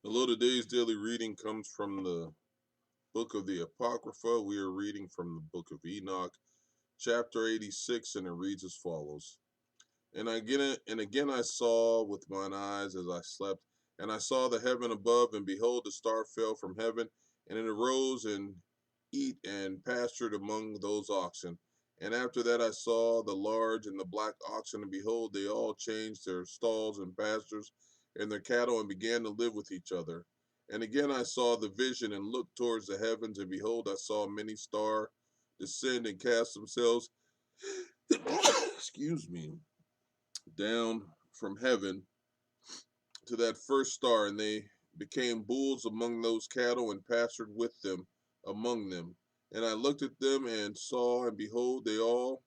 Hello, today's daily reading comes from the book of the Apocrypha. We are reading from the book of Enoch, chapter 86, and it reads as follows. And again I saw with mine eyes as I slept, and I saw the heaven above, and behold, a star fell from heaven, and it arose and eat and pastured among those oxen. And after that I saw the large and the black oxen, and behold, they all changed their stalls and pastures and their cattle, and began to live with each other. And again I saw the vision, and looked towards the heavens, and behold, I saw many stars descend and cast themselves, excuse me, down from heaven to that first star, and they became bulls among those cattle, and pastured with them among them. And I looked at them and saw, and behold, they all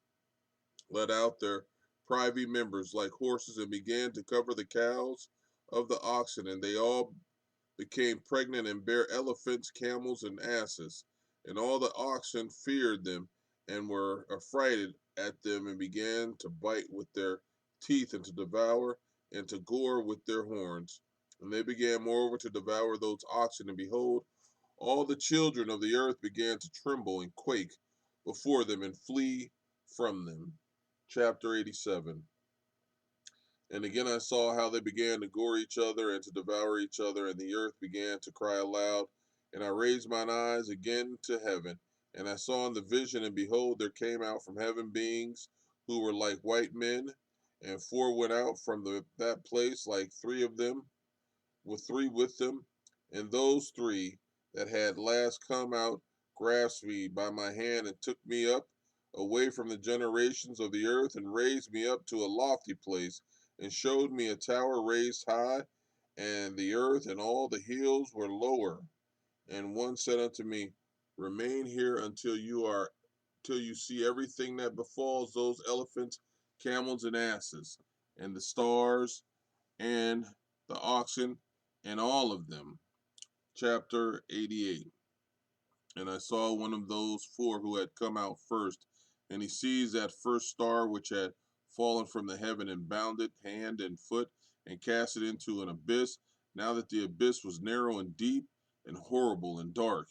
let out their privy members like horses, and began to cover the cows of the oxen, and they all became pregnant and bare elephants, camels, and asses. And all the oxen feared them and were affrighted at them, and began to bite with their teeth, and to devour, and to gore with their horns. And they began moreover to devour those oxen, and behold, all the children of the earth began to tremble and quake before them and flee from them. Chapter 87. And again I saw how they began to gore each other and to devour each other, and the earth began to cry aloud. And I raised mine eyes again to heaven, and I saw in the vision, and behold, there came out from heaven beings who were like white men, and four went out from that place, like three of them, with three with them. And those three that had last come out grasped me by my hand, and took me up away from the generations of the earth, and raised me up to a lofty place, and showed me a tower raised high, and the earth and all the hills were lower. And one said unto me, Remain here till you see everything that befalls those elephants, camels, and asses, and the stars, and the oxen, and all of them. Chapter 88. And I saw one of those four who had come out first, and he seized that first star which had fallen from the heaven, and bound it hand and foot, and cast it into an abyss, now that the abyss was narrow and deep, and horrible and dark.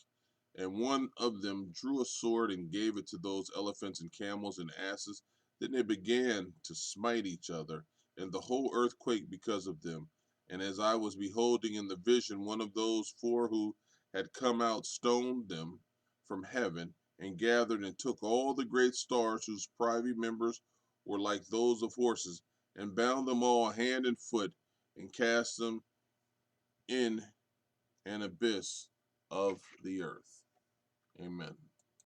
And one of them drew a sword, and gave it to those elephants and camels and asses. Then they began to smite each other, and the whole earth quaked because of them. And as I was beholding in the vision, one of those four who had come out stoned them from heaven, and gathered and took all the great stars whose privy members were like those of horses, and bound them all hand and foot, and cast them in an abyss of the earth. Amen.